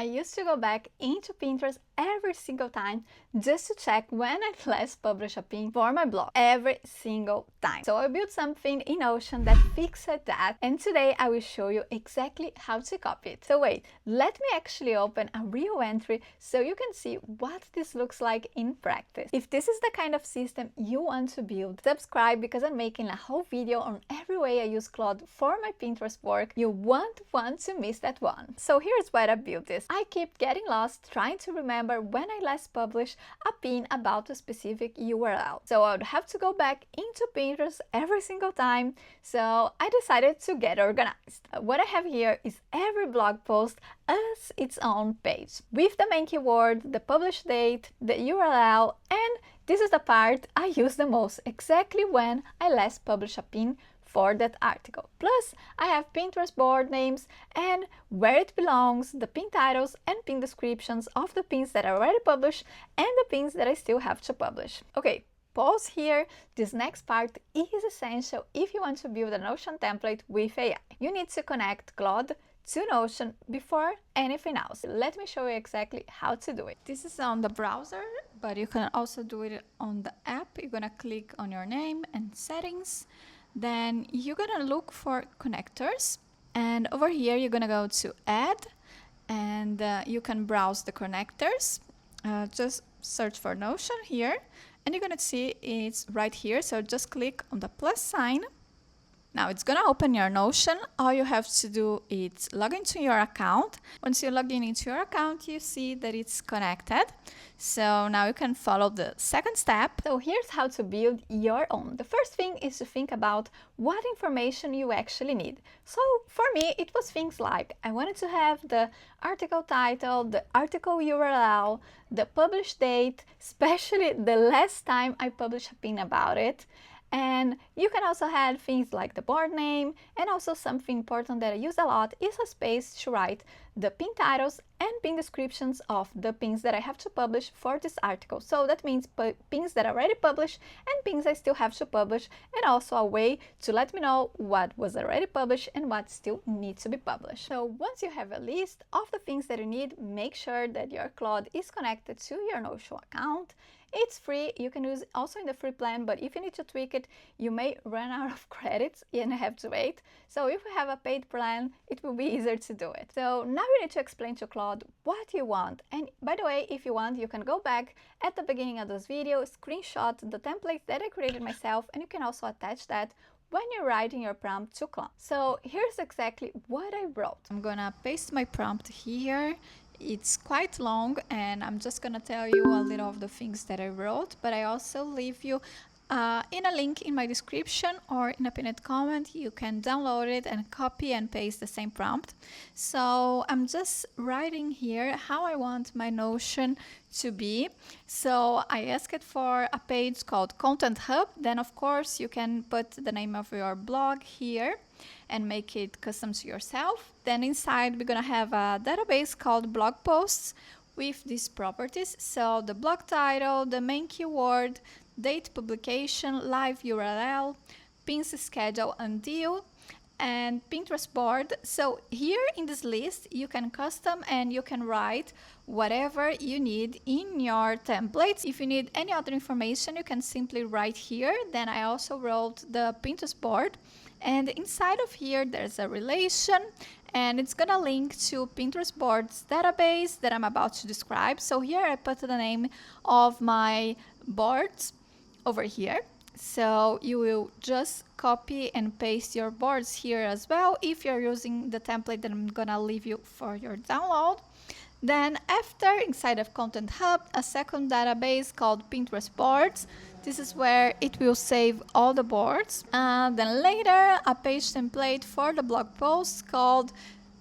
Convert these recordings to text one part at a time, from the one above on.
I used to go back into Pinterest every single time just to check when I last published a pin for my blog. Every single time. So I built something in Notion that fixed that, and today I will show you exactly how to copy it. So wait, let me actually open a real entry so you can see what this looks like in practice. If this is the kind of system you want to build, subscribe because I'm making a whole video on every way I use Claude for my Pinterest work. You won't want to miss that one. So here's why I built this. I keep getting lost trying to remember when I last published a pin about a specific URL. So I would have to go back into Pinterest every single time. So I decided to get organized. What I have here is every blog post as its own page with the main keyword, the publish date, the URL, and this is the part I use the most, exactly when I last published a pin for that article. Plus, I have Pinterest board names and where it belongs, the pin titles and pin descriptions of the pins that I already published and the pins that I still have to publish. Okay, pause here. This next part is essential if you want to build a Notion template with AI. You need to connect Claude to Notion before anything else. Let me show you exactly how to do it. This is on the browser, but you can also do it on the app. You're gonna click on your name and settings. Then you're gonna look for connectors, and over here you're gonna go to add, and you can browse the connectors. Just search for Notion here, and you're gonna see it's right here. So just click on the plus sign. Now it's gonna open your Notion. All you have to do is log into your account. Once you log in into your account, you see that it's connected. So now you can follow the second step. So here's how to build your own. The first thing is to think about what information you actually need. So for me, it was things like I wanted to have the article title, the article URL, the publish date, especially the last time I published a pin about it. And you can also have things like the board name, and also something important that I use a lot is a space to write the pin titles and pin descriptions of the pins that I have to publish for this article. So that means pins that I already published and pins I still have to publish, and also a way to let me know what was already published and what still needs to be published. So once you have a list of the things that you need, make sure that your Claude is connected to your Notion account. It's free, you can use it also in the free plan, but if you need to tweak it, you may run out of credits and have to wait. So if you have a paid plan, it will be easier to do it. So now you need to explain to Claude what you want. And by the way, if you want, you can go back at the beginning of this video, screenshot the template that I created myself, and you can also attach that when you're writing your prompt to Claude. So here's exactly what I wrote. I'm gonna paste my prompt here. It's quite long, and I'm just gonna tell you a little of the things that I wrote, but I also leave you in a link in my description or in a pinned comment. You can download it and copy and paste the same prompt. So I'm just writing here how I want my Notion to be. So I asked for a page called Content Hub. Then of course you can put the name of your blog here and make it custom to yourself. Then inside we're gonna have a database called blog posts with these properties. So the blog title, the main keyword, date publication, live URL, pins schedule until, and Pinterest board. So here in this list you can custom and you can write whatever you need in your templates. If you need any other information, you can simply write here. Then I also wrote the Pinterest board, and inside of here there's a relation, and it's gonna link to Pinterest boards database that I'm about to describe. So here I put the name of my boards over here. So you will just copy and paste your boards here as well if you're using the template that I'm gonna leave you for your download. Then after, inside of Content Hub, a second database called Pinterest boards. This is where it will save all the boards. Then later, a page template for the blog post called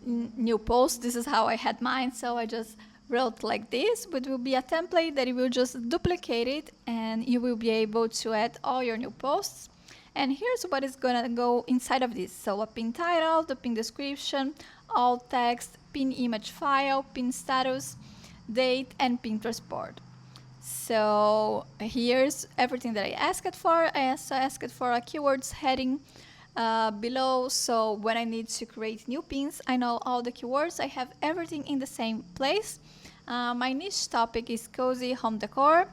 new post. This is how I had mine, so I just wrote like this, but it will be a template that you will just duplicate it and you will be able to add all your new posts. And here's what is gonna go inside of this. So a pin title, the pin description, alt text, pin image file, pin status, date, and Pinterest board. So here's everything that I asked for. I also asked for a keywords heading, below, so when I need to create new pins, I know all the keywords, I have everything in the same place. My niche topic is cozy home decor,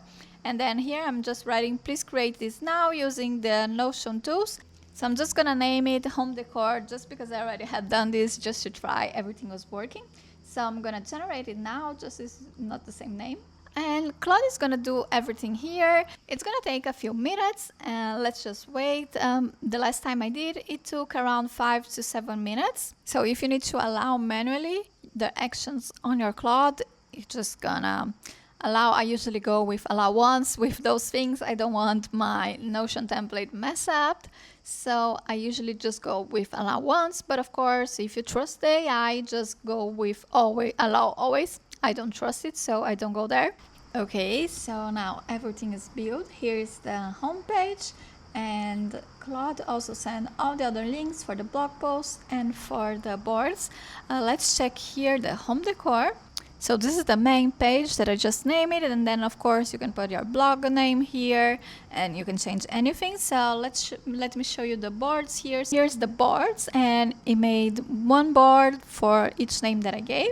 and then here I'm just writing please create this now using the Notion tools. So I'm just gonna name it home decor just because I already had done this just to try everything was working. So I'm gonna generate it now, just it's not the same name. And Claude is gonna do everything here. It's gonna take a few minutes, and let's just wait. The last time I did, it took around 5 to 7 minutes. So if you need to allow manually the actions on your Claude, you're just gonna allow. I usually go with allow once with those things. I don't want my Notion template messed up. So I usually just go with allow once, but of course, if you trust the AI, just go with always allow always. I don't trust it, so I don't go there. Okay, so now everything is built. Here's the home page, and Claude also sent all the other links for the blog posts and for the boards. Let's check here the home decor. So this is the main page that I just named it, and then of course you can put your blog name here and you can change anything. So let me show you the boards here. Here's the boards, and it made one board for each name that I gave.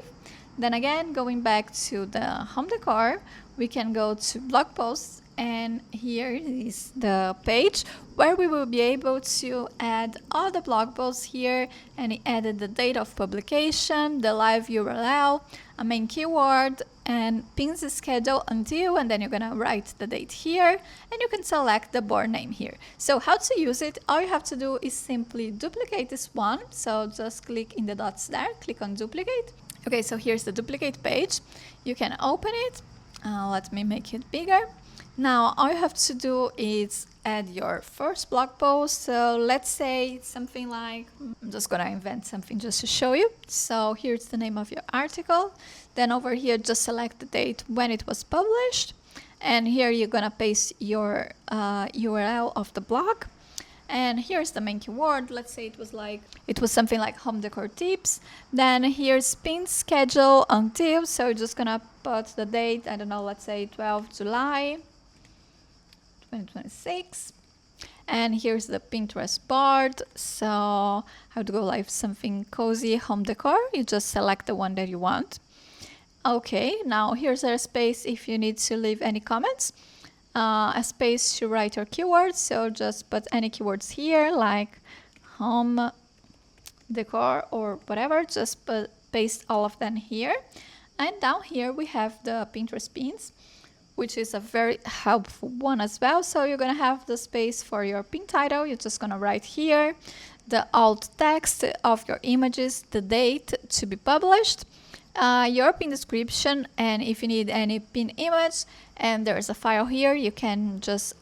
Then again, going back to the home decor, we can go to blog posts, and here is the page where we will be able to add all the blog posts here, and it added the date of publication, the live URL, a main keyword, and pins schedule until, and then you're gonna write the date here, and you can select the board name here. So how to use it? All you have to do is simply duplicate this one. So just click in the dots there, click on duplicate. Okay, so here's the duplicate page. You can open it. Let me make it bigger. Now, all you have to do is add your first blog post. So let's say it's something like, I'm just gonna invent something just to show you. So here's the name of your article. Then over here, just select the date when it was published. And here you're gonna paste your URL of the blog. And here's the main keyword. Let's say it was something like home decor tips. Then here's pin schedule until, so you're just gonna put the date, I don't know, let's say 12 July 2026. And here's the Pinterest board. So how to go live something cozy home decor. You just select the one that you want. Okay, now here's a space if you need to leave any comments. A space to write your keywords, so just put any keywords here like home decor or whatever, just paste all of them here. And down here we have the Pinterest pins, which is a very helpful one as well. So you're gonna have the space for your pin title. You're just gonna write here the alt text of your images, the date to be published, your pin description, and if you need any pin image, and there's a file here, you can just,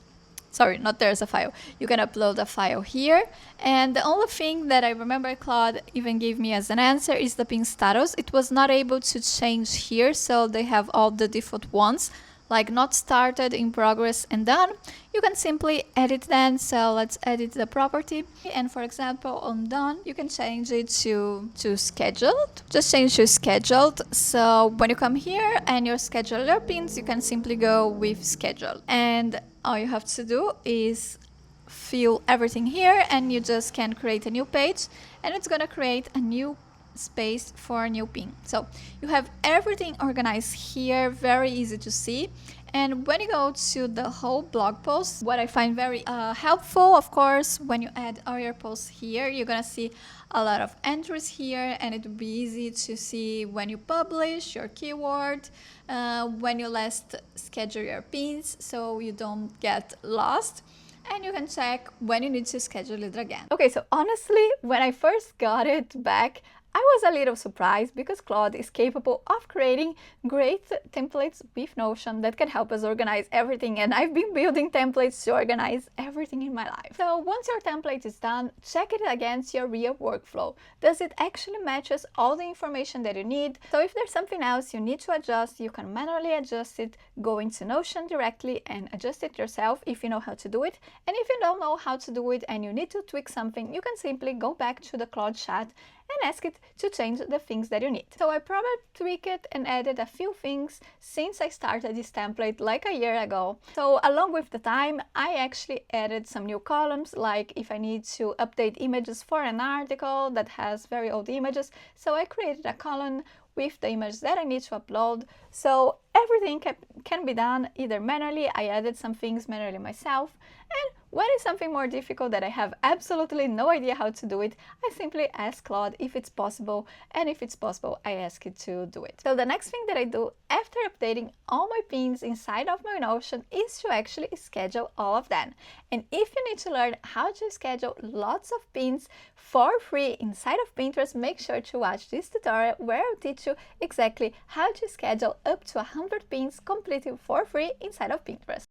there's a file, you can upload a file here. And the only thing that I remember Claude even gave me as an answer is the pin status. It was not able to change here, so they have all the default ones, like not started, in progress, and done. You can simply edit them. So let's edit the property. And for example, on done, you can change it to scheduled. Just change to scheduled. So when you come here and you schedule your pins, you can simply go with scheduled. And all you have to do is fill everything here, and you just can create a new page, and it's gonna create a new space for a new pin. So you have everything organized here, very easy to see. And when you go to the whole blog post, what I find very helpful, of course, when you add all your posts here, you're gonna see a lot of entries here, and it will be easy to see when you publish your keyword, when you last schedule your pins, so you don't get lost. And you can check when you need to schedule it again. Okay, so honestly, when I first got it back, I was a little surprised because Claude is capable of creating great templates with Notion that can help us organize everything, and I've been building templates to organize everything in my life. So once your template is done, check it against your real workflow. Does it actually matches all the information that you need? So if there's something else you need to adjust, you can manually adjust it, go into Notion directly and adjust it yourself if you know how to do it. And if you don't know how to do it and you need to tweak something, you can simply go back to the Claude chat and ask it to change the things that you need. So I probably tweaked it and added a few things since I started this template like a year ago. So along with the time, I actually added some new columns, like if I need to update images for an article that has very old images. So I created a column with the images that I need to upload. So everything can be done either manually. I added some things manually myself, and when it's something more difficult that I have absolutely no idea how to do it, I simply ask Claude if it's possible, and if it's possible, I ask it to do it. So the next thing that I do after updating all my pins inside of my Notion is to actually schedule all of them. And if you need to learn how to schedule lots of pins for free inside of Pinterest, make sure to watch this tutorial where I'll teach you exactly how to schedule up to 100 pins completely for free inside of Pinterest.